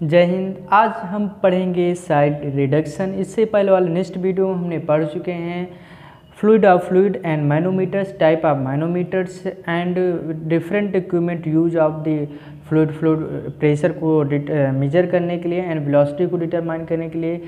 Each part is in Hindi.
जय हिंद। आज हम पढ़ेंगे साइड रिडक्शन। इससे पहले वाले नेक्स्ट वीडियो में हमने पढ़ चुके हैं fluid of fluid and manometers, type of manometers and different equipment use of the fluid pressure को मेजर करने के लिए एंड वेलोसिटी को डिटरमाइन करने के लिए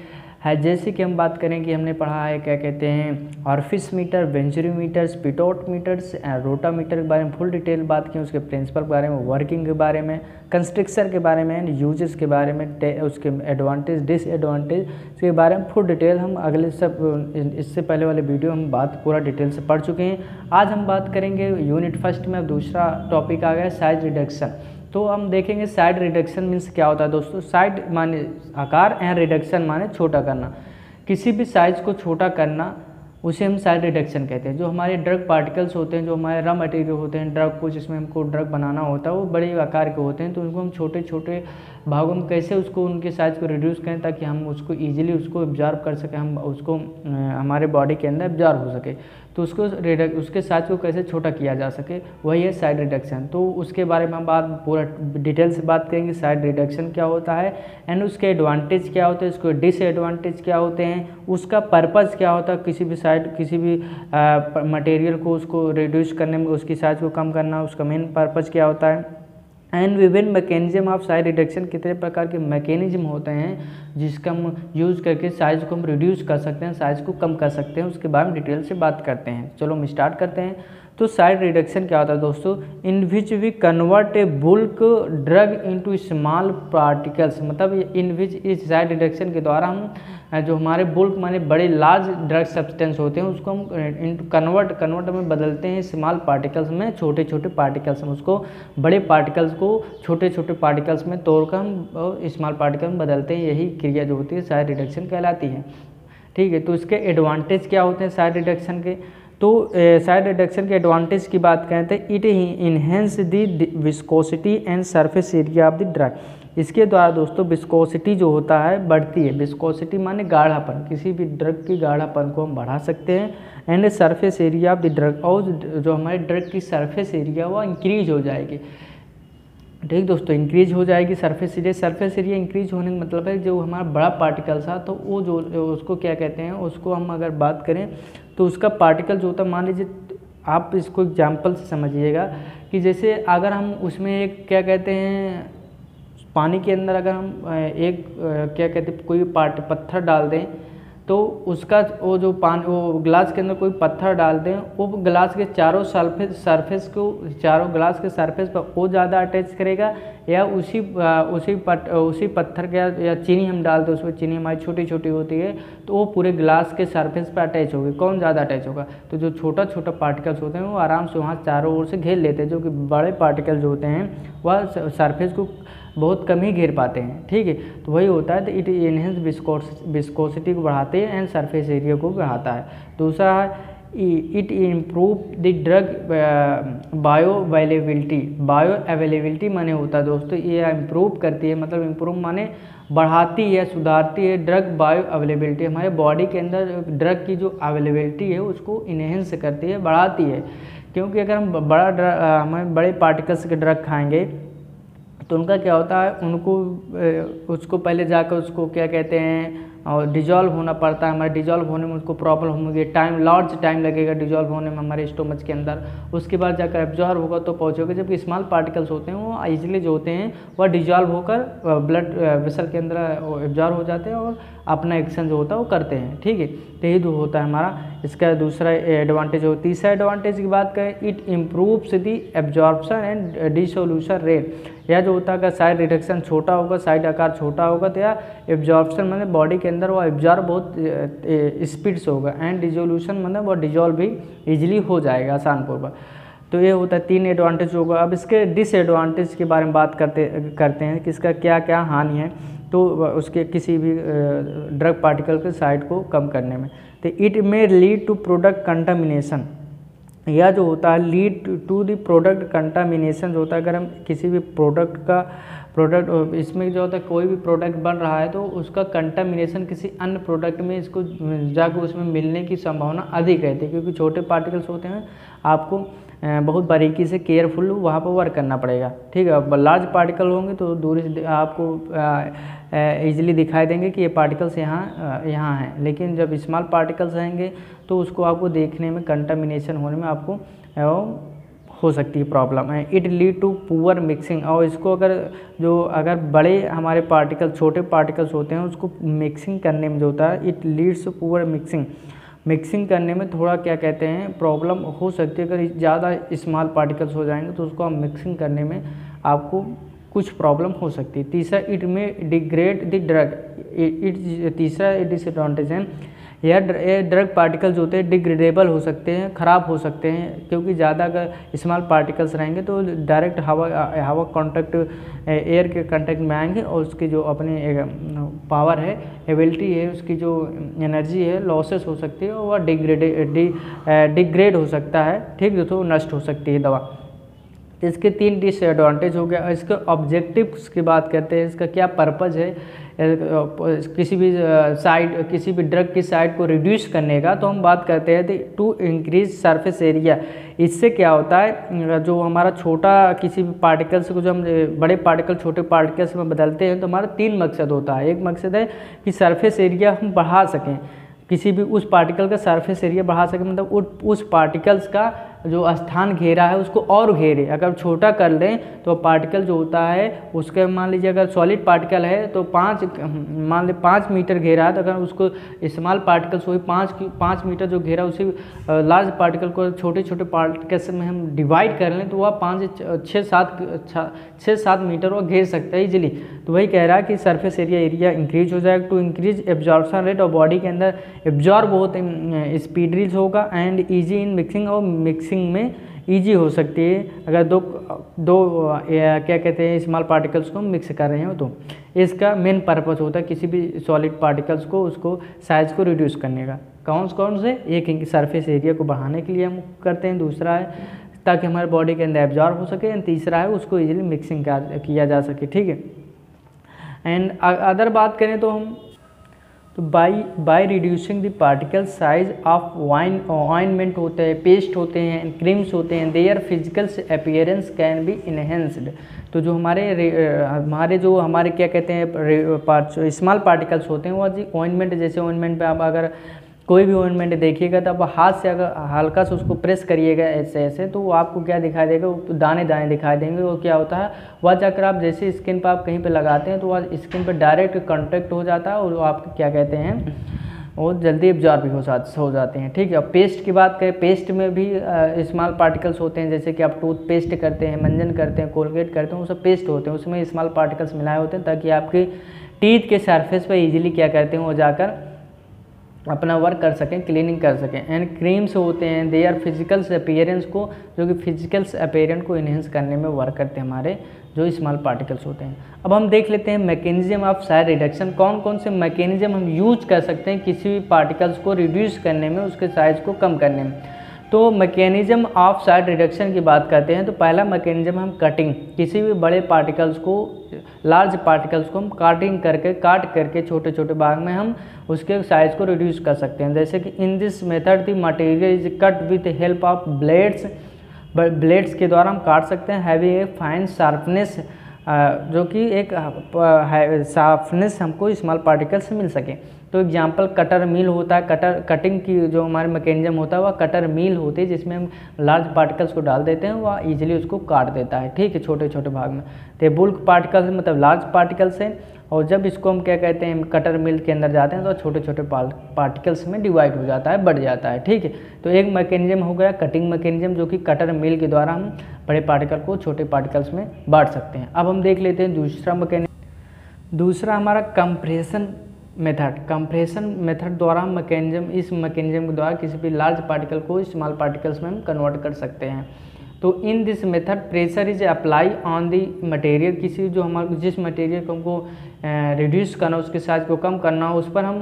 है। जैसे कि हम बात करें कि हमने पढ़ा है क्या कहते हैं orifice meter, venturimeters, pitot meters and rotameter के बारे में फुल डिटेल बात की, उसके प्रिंसिपल के बारे में, वर्किंग के बारे में, कंस्ट्रक्शन के बारे में एंड यूजेस के बारे में, उसके एडवांटेज डिसएडवांटेज के बारे में फुल डिटेल हम अगले सब इससे पहले वाले वीडियो हम बात पूरा डिटेल से पढ़ चुके हैं। आज हम बात करेंगे यूनिट फर्स्ट में। अब दूसरा टॉपिक आ गया साइज रिडक्शन। तो हम देखेंगे साइड रिडक्शन मीन्स क्या होता है दोस्तों। साइड माने आकार एंड रिडक्शन माने छोटा करना, किसी भी साइज को छोटा करना उसे हम साइड रिडक्शन कहते हैं। जो हमारे ड्रग पार्टिकल्स होते हैं, जो हमारे रॉ मटेरियल होते हैं ड्रग को, जिसमें हमको ड्रग बनाना होता है, वो बड़े आकार के होते हैं। तो उनको हम छोटे छोटे भागों में कैसे उसको उनके साइज़ को रिड्यूस करें ताकि हम उसको ईजिली उसको एब्जॉर्ब कर सकें, हम उसको हमारे बॉडी के अंदर एब्जॉर्ब हो सके। तो उसको उसके साइज को कैसे छोटा किया जा सके, वही है साइड रिडक्शन। तो उसके बारे में हम बात पूरा डिटेल से बात करेंगे साइड रिडक्शन क्या होता है एंड उसके एडवांटेज क्या होते हैं, उसके डिसएडवांटेज क्या होते हैं, उसका पर्पज़ क्या होता है। किसी भी किसी भी मटेरियल को उसको रिड्यूस करने में, उसकी साइज को कम करना, उसका मेन पर्पज़ क्या होता है एंड विभिन्न मैकेनिज्म ऑफ साइड रिडक्शन, कितने प्रकार के मैकेनिज्म होते हैं जिसका हम यूज़ करके साइज़ को हम रिड्यूस कर सकते हैं, साइज़ को कम कर सकते हैं। उसके बारे में डिटेल से बात करते हैं। चलो हम स्टार्ट करते हैं। तो साइड रिडक्शन क्या होता है दोस्तों, in which we convert a bulk drug into small particles. मतलब इन विच इस साइड रिडक्शन के द्वारा हम जो हमारे बुल्क माने बड़े लार्ज ड्रग सब्सटेंस होते हैं उसको हम कन्वर्ट में बदलते हैं स्मॉल पार्टिकल्स में, छोटे छोटे पार्टिकल्स में। उसको बड़े पार्टिकल्स को छोटे छोटे पार्टिकल्स में तोड़कर हम स्मॉल पार्टिकल में बदलते हैं। यही क्रिया जो होती है साइड रिडक्शन कहलाती है। ठीक है, तो इसके एडवांटेज क्या होते हैं साइड रिडक्शन के। तो साइड रिडक्शन के एडवांटेज की बात करें तो it enhance the viscosity and surface area of the drug. इसके द्वारा दोस्तों विस्कोसिटी जो होता है बढ़ती है। विस्कोसिटी माने गाढ़ापन, किसी भी ड्रग की गाढ़ापन को हम बढ़ा सकते हैं and surface area of the drug, और जो हमारे ड्रग की सरफेस एरिया वो इंक्रीज हो जाएगी। ठीक दोस्तों, इंक्रीज हो जाएगी surface area. Surface area increase होने का मतलब है जो हमारा बड़ा पार्टिकल था तो वो जो उसको क्या कहते हैं, उसको हम अगर बात करें तो उसका पार्टिकल जो होता है, मान लीजिए आप इसको एग्जाम्पल से समझिएगा कि जैसे अगर हम उसमें एक क्या कहते हैं पानी के अंदर अगर हम एक क्या कहते हैं कोई पत्थर डाल दें तो उसका वो जो पानी वो ग्लास के अंदर कोई पत्थर डाल दें, वो ग्लास के चारों सरफेस को चारों ग्लास के सरफेस पर वो ज़्यादा अटैच करेगा या उसी पत्थर के या चीनी हम डाल दें, उसमें चीनी हमारी छोटी छोटी होती है तो वो पूरे ग्लास के सरफेस पर अटैच होगी। कौन ज़्यादा अटैच होगा? तो जो छोटा छोटा पार्टिकल्स होते हैं वो आराम से वहाँ चारों ओर से घेर लेते हैं, जो कि बड़े पार्टिकल जो होते हैं वह सरफेस को बहुत कम ही घेर पाते हैं। ठीक है, तो वही होता है। तो इट इनहेंस विस्कोसिटी को बढ़ाते हैं एंड सरफेस एरिया को बढ़ाता है। दूसरा है it improve the drug bio availability माने होता है दोस्तों ये इम्प्रूव करती है, मतलब इम्प्रूव माने बढ़ाती है, सुधारती है ड्रग बायो अवेलेबिलिटी। हमारे बॉडी के अंदर ड्रग की जो अवेलेबिलिटी है उसको इनहेंस करती है, बढ़ाती है। क्योंकि अगर हम हमें बड़े पार्टिकल्स के ड्रग खाएंगे तो उनका क्या होता है, उनको उसको पहले जाकर उसको क्या कहते हैं और डिजॉल्व होना पड़ता है। हमारे डिजॉल्व होने में उसको प्रॉब्लम होगी, लार्ज टाइम लगेगा डिजॉल्व होने में हमारे स्टोमच के अंदर। उसके बाद जाकर एब्जॉर्ब होगा तो पहुँचेगा। जबकि स्मॉल पार्टिकल्स होते हैं वो ईजिली जो होते हैं वह डिजॉल्व होकर ब्लड वेसल के अंदर एब्जॉर्ब हो जाते हैं और अपना एक्शन जो होता है वो करते हैं। ठीक है, तो यही जो होता है हमारा इसका दूसरा एडवांटेज हो। तीसरा एडवांटेज की बात करें it improves the absorption and dissolution rate. यह जो होता है अगर साइड रिडक्शन छोटा होगा, साइड आकार छोटा होगा तो यह एब्जॉर्प्शन मतलब बॉडी के अंदर वो एब्जॉर्ब बहुत स्पीड से होगा एंड डिसोल्यूशन मतलब वो डिजॉल्व भी ईजिली हो जाएगा आसान पूर्वक। तो ये होता है 3 एडवांटेज होगा। अब इसके डिसएडवांटेज के बारे में बात करते हैं कि इसका क्या क्या हानि है तो उसके किसी भी ड्रग पार्टिकल के साइड को कम करने में। तो it may lead to product contamination. यह जो होता है lead to the product contamination जो होता है, अगर हम किसी भी प्रोडक्ट इसमें जो होता है कोई भी प्रोडक्ट बन रहा है तो उसका कंटामिनेशन किसी अन्य प्रोडक्ट में इसको जाकर उसमें मिलने की संभावना अधिक रहती है। क्योंकि छोटे पार्टिकल्स होते हैं, आपको बहुत बारीकी से केयरफुल वहाँ पर वर्क करना पड़ेगा, ठीक है। अब लार्ज पार्टिकल होंगे तो दूरी से आपको ईजिली दिखाई देंगे कि ये पार्टिकल्स यहाँ हैं, लेकिन जब स्मॉल पार्टिकल्स रहेंगे तो उसको आपको देखने में कंटामिनेशन होने में आपको हो सकती है प्रॉब्लम है। It lead to poor mixing, और इसको अगर बड़े हमारे पार्टिकल छोटे पार्टिकल्स होते हैं उसको मिक्सिंग करने में जो होता है, it leads to poor mixing करने में थोड़ा क्या कहते हैं प्रॉब्लम हो सकती है। अगर ज़्यादा स्मॉल पार्टिकल्स हो जाएंगे तो उसको हम मिक्सिंग करने में आपको कुछ प्रॉब्लम हो सकती है। तीसरा, इट में डिग्रेड द ड्रग, तीसरा डिसएडवांटेज है यह ड्रग पार्टिकल्स होते हैं डिग्रेडेबल हो सकते हैं, ख़राब हो सकते हैं, क्योंकि ज़्यादा अगर स्मॉल पार्टिकल्स रहेंगे तो डायरेक्ट हवा कांटेक्ट एयर के कांटेक्ट में आएंगे और उसकी जो अपनी पावर है, एबिलिटी है, उसकी जो एनर्जी है लॉसेस हो सकती है और वह डिग्रेड हो सकता है, ठीक है, तो नष्ट हो सकती है दवा। इसके 3 डिसएडवांटेज हो गया। इसके ऑब्जेक्टिव्स की बात करते हैं, इसका क्या पर्पज़ है किसी भी ड्रग की साइड को रिड्यूस करने का, तो हम बात करते हैं टू इंक्रीज सरफेस एरिया। इससे क्या होता है, जो हमारा छोटा किसी भी पार्टिकल्स को जो हम बड़े पार्टिकल छोटे पार्टिकल्स में बदलते हैं तो हमारा 3 मकसद होता है। एक मकसद है कि सरफेस एरिया हम बढ़ा सकें, किसी भी उस पार्टिकल का सरफेस एरिया बढ़ा सकें, मतलब उस पार्टिकल्स का जो स्थान घेरा है उसको और घेरे। अगर छोटा कर लें तो पार्टिकल जो होता है उसके, मान लीजिए अगर सॉलिड पार्टिकल है तो 5 मीटर घेरा है, तो अगर उसको स्मॉल पार्टिकल्स वही 5 मीटर जो घेरा उसी लार्ज पार्टिकल को छोटे छोटे पार्टिकल्स में हम डिवाइड कर लें तो वह 6-7 मीटर वह घेर सकता है इजीली। तो वही कह रहा है कि सरफेस एरिया इंक्रीज हो जाएगा। टू इंक्रीज एब्जॉर्प्शन रेट, और बॉडी के अंदर एब्जॉर्ब बहुत स्पीडली होगा, एंड ईजी इन मिक्सिंग, और मिक्सिंग में ईजी हो सकती है अगर दो क्या कहते हैं स्मॉल पार्टिकल्स को मिक्स कर रहे हो तो। इसका मेन पर्पस होता है किसी भी सॉलिड पार्टिकल्स को उसको साइज़ को रिड्यूस करने का। कौन से, एक सरफेस एरिया को बढ़ाने के लिए हम करते हैं, दूसरा है ताकि हमारे बॉडी के अंदर एब्जॉर्ब हो सके, एंड तीसरा है उसको इजीली मिक्सिंग किया जा सके, ठीक है। एंड अदर बात करें तो हम by reducing the particle size of ointment होते हैं, पेस्ट होते हैं, क्रीम्स होते हैं, their physical appearance can be enhanced. तो जो हमारे क्या कहते हैं स्मॉल पार्टिकल्स होते हैं वो ऑइनमेंट, जैसे ऑइनमेंट पे आप अगर कोई भी ऑइनमेंट देखिएगा तो आप हाथ से अगर हल्का से उसको प्रेस करिएगा ऐसे तो वो आपको क्या दिखाई देगा, वो दाने दिखाई देंगे। वो क्या होता है, वह जाकर आप जैसे स्किन पर आप कहीं पे लगाते हैं तो वह स्किन पर डायरेक्ट कांटेक्ट हो जाता है और आप क्या कहते हैं वो जल्दी एब्जॉर्ब भी हो जाते हैं, ठीक है। अब पेस्ट की बात करें, पेस्ट में भी स्मॉल पार्टिकल्स होते हैं, जैसे कि आप टूथपेस्ट करते हैं, मंजन करते हैं, कोलगेट करते हैं, वो सब पेस्ट होते हैं, उसमें स्मॉल पार्टिकल्स मिलाए होते हैं ताकि आपके टीथ के सरफेस पर ईजिली क्या करते हैं वो जाकर अपना वर्क कर सकें, क्लीनिंग कर सकें। एंड क्रीम्स होते हैं, दे आर फिजिकल्स अपीयरेंस को, जो कि फिजिकल्स अपीयरेंस को इन्हेंस करने में वर्क करते हैं हमारे जो स्मॉल पार्टिकल्स होते हैं। अब हम देख लेते हैं मैकेनिज्म ऑफ साइज रिडक्शन, कौन से मैकेनिज्म हम यूज कर सकते हैं किसी भी पार्टिकल्स को रिड्यूस करने में, उसके साइज को कम करने में। तो मैकेनिज्म ऑफ साइज रिडक्शन की बात करते हैं तो पहला मैकेनिज्म हम कटिंग, किसी भी बड़े पार्टिकल्स को, लार्ज पार्टिकल्स को हम काट करके छोटे छोटे भाग में हम उसके साइज को रिड्यूस कर सकते हैं। जैसे कि इन this method the material is cut with help of blades के द्वारा हम काट सकते हैं। हैविंग ए फाइन शार्पनेस, जो कि एक शार्पनेस हमको स्मॉल पार्टिकल से मिल सके। तो एग्जांपल कटर मिल होता है, कटिंग की जो हमारे मैकेनिज्म होता है वह कटर मिल होती है, जिसमें हम लार्ज पार्टिकल्स को डाल देते हैं, वह इजीली उसको काट देता है, ठीक है, छोटे छोटे भाग में। तो बुल्क पार्टिकल्स मतलब लार्ज पार्टिकल्स हैं, और जब इसको हम क्या कहते हैं कटर मिल के अंदर जाते हैं तो छोटे छोटे पार्टिकल्स में डिवाइड हो जाता है, बढ़ जाता है, ठीक है। तो एक मैकेनिज्म हो गया कटिंग मैकेनिज्म, जो कि कटर मिल के द्वारा हम बड़े पार्टिकल को छोटे पार्टिकल्स में बांट सकते हैं। अब हम देख लेते हैं दूसरा मैकेनिज्म, दूसरा हमारा कंप्रेशन मेथड द्वारा हम इस मैकेनिज्म के द्वारा किसी भी लार्ज पार्टिकल को स्मॉल पार्टिकल्स में हम कन्वर्ट कर सकते हैं। तो in this method pressure is apply on the material, किसी जो हमारे जिस मटेरियल को हमको रिड्यूस करना, उसके साइज को कम करना हो, उस पर हम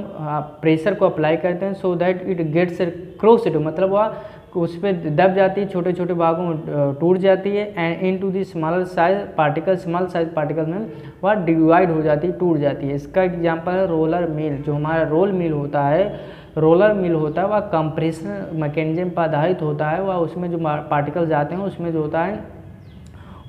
प्रेशर को अप्लाई करते हैं, so that it gets crossed, मतलब वह उस पर दब जाती है, छोटे छोटे भागों में टूट जाती है, and into the smaller size particle, small size particle में वह डिवाइड हो जाती है, टूट जाती है। इसका एग्जांपल है रोलर मिल। जो हमारा रोल मिल होता है, रोलर मिल होता है, वह कंप्रेशन मैकेनिज्म पर आधारित होता है। वह उसमें जो पार्टिकल जाते हैं उसमें जो होता है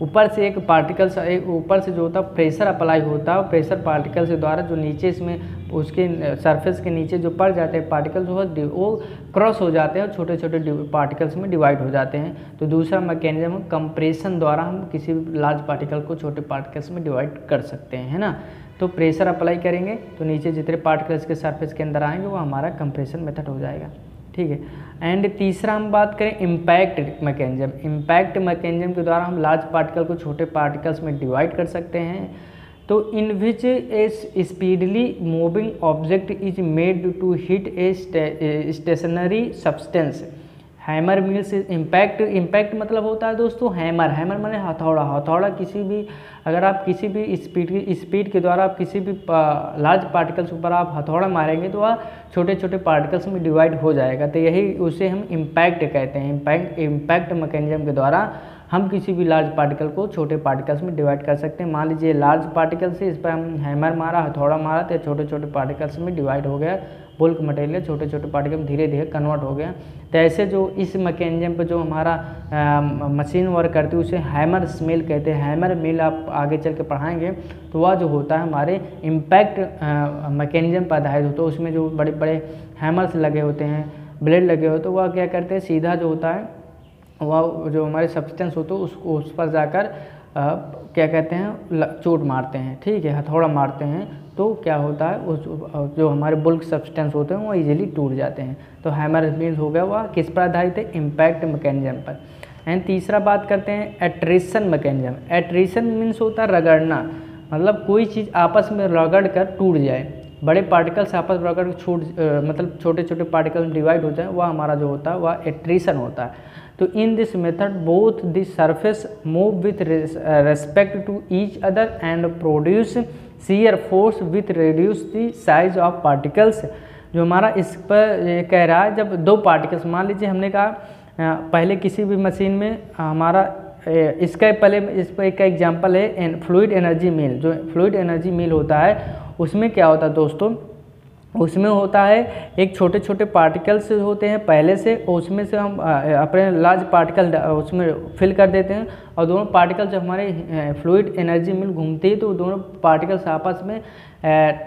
ऊपर से एक पार्टिकल ऊपर से जो होता है प्रेशर अप्लाई होता है, प्रेशर पार्टिकल के द्वारा जो नीचे इसमें उसके सरफेस के नीचे जो पड़ जाते हैं पार्टिकल्स वो क्रॉस हो जाते हैं और छोटे छोटे पार्टिकल्स में डिवाइड हो जाते हैं। तो दूसरा मैकेनिज्म कंप्रेशन द्वारा हम किसी भी लार्ज पार्टिकल को छोटे पार्टिकल्स में डिवाइड कर सकते हैं, है ना। तो प्रेशर अप्लाई करेंगे तो नीचे जितने पार्टिकल्स के सरफेस के अंदर आएंगे वो हमारा कंप्रेशन मेथड हो जाएगा, ठीक है। एंड तीसरा हम बात करें इम्पैक्ट मैकेनिज्म। इम्पैक्ट मैकेनिज्म के द्वारा हम लार्ज पार्टिकल को छोटे पार्टिकल्स में डिवाइड कर सकते हैं। तो in which a speedily moving object is made to hit a stationary substance. Hammer means impact. Impact मतलब होता है दोस्तों हैमर। हैमर माने हथौड़ा। हथौड़ा किसी भी, अगर आप किसी भी स्पीड के द्वारा आप किसी भी लार्ज पार्टिकल्स ऊपर आप हथौड़ा मारेंगे तो वह छोटे छोटे पार्टिकल्स में डिवाइड हो जाएगा। तो यही उसे हम इम्पैक्ट कहते हैं। इम्पैक्ट मैकेनिज्म के द्वारा हम किसी भी लार्ज पार्टिकल को छोटे पार्टिकल्स में डिवाइड कर सकते हैं। मान लीजिए लार्ज पार्टिकल से इस पर हम हैमर मारा, हथौड़ा मारा तो छोटे छोटे पार्टिकल्स में डिवाइड हो गया। बुल्क मटेरियल छोटे छोटे पार्टिकल में धीरे धीरे कन्वर्ट हो गया। तो ऐसे जो इस मैकेनिज्म पर जो हमारा मशीन वर्क करती है उसे हैमर मिल कहते हैं। हैमर मिल आप आगे चल के पढ़ाएंगे तो वह जो होता है हमारे इम्पैक्ट मैकेनिज्म पर आधारित होता है। उसमें जो बड़े बड़े हैमर्स लगे होते हैं, ब्लेड लगे होते हैं, वह क्या करते हैं सीधा जो होता है वह जो हमारे सब्सटेंस होते हैं उसको उस पर जाकर क्या कहते हैं चोट मारते हैं, ठीक है, हथौड़ा मारते हैं। तो क्या होता है उस जो हमारे बुल्क सब्सटेंस होते हैं वो इजीली टूट जाते हैं। तो हैमर मील हो गया, वह किस पर आधारित है इम्पैक्ट मैकेनिज्म पर। एंड तीसरा बात करते हैं एट्रेशन मैकेनिज्म। एट्रेशन मीन्स होता है रगड़ना, मतलब कोई चीज़ आपस में रगड़ कर टूट जाए। बड़े पार्टिकल्स आपस में रगड़ मतलब छोटे छोटे पार्टिकल में डिवाइड हो जाए, वह हमारा जो होता है वह एट्रेशन होता है। तो in this method both the surface move with respect to each other and produce shear force with reduce the size of particles। जो हमारा इस पर कह रहा है जब दो पार्टिकल्स, मान लीजिए हमने कहा पहले किसी भी मशीन में हमारा इसका पहले इस पर एक एग्जांपल है फ्लूइड एनर्जी मिल। जो फ्लूइड एनर्जी मिल होता है उसमें क्या होता है दोस्तों, उसमें होता है एक छोटे छोटे पार्टिकल्स होते हैं पहले से, उसमें से हम अपने लार्ज पार्टिकल उसमें फिल कर देते हैं और दोनों पार्टिकल जब हमारे फ्लूइड एनर्जी मिल घूमती है तो दोनों पार्टिकल्स आपस में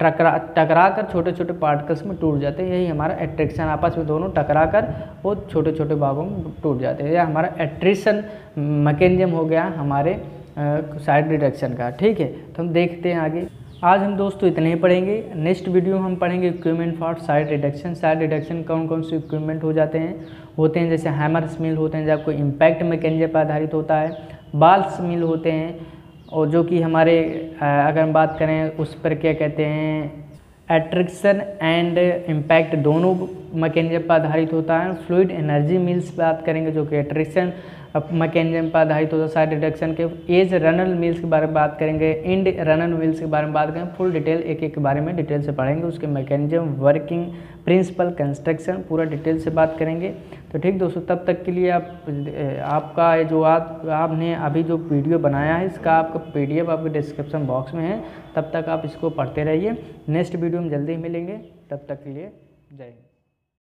टकरा कर छोटे छोटे पार्टिकल्स में टूट जाते हैं। यही हमारा एट्रैक्शन, आपस में दोनों टकरा कर वो छोटे छोटे भागों में टूट जाते हैं। यह हमारा एट्रेशन मैकेनिज्म हो गया हमारे साइड रिडक्शन का, ठीक है। तो हम देखते हैं आगे। आज हम दोस्तों इतने ही पढ़ेंगे। नेक्स्ट वीडियो में हम पढ़ेंगे equipment for side reduction. Side reduction कौन कौन से इक्विपमेंट होते हैं जैसे हैमर्स मिल होते हैं जब कोई इम्पैक्ट मैकेनिज्म पर आधारित होता है, बाल्स मिल होते हैं और जो कि हमारे अगर हम बात करें उस पर क्या कहते हैं एट्रैक्शन एंड इम्पैक्ट दोनों मैकेनिज्म पर आधारित होता है। फ्लूइड एनर्जी मिल्स बात करेंगे जो कि एट्रैक्शन मैकेनिज्म पर आधारित होता है साइड रिडक्शन के। एज रनल मिल्स के बारे में बात करेंगे, इंड रनल मिल्स के बारे में बात करेंगे। फुल डिटेल एक एक के बारे में डिटेल से पढ़ेंगे, उसके मैकेनिज्म, वर्किंग प्रिंसिपल, कंस्ट्रक्शन पूरा डिटेल से बात करेंगे। तो ठीक दोस्तों, तब तक के लिए आपका जो आपने अभी जो वीडियो बनाया है इसका आपका PDF आपके डिस्क्रिप्शन बॉक्स में है, तब तक आप इसको पढ़ते रहिए। नेक्स्ट वीडियो में जल्दी ही मिलेंगे, तब तक के लिए जय हिंद।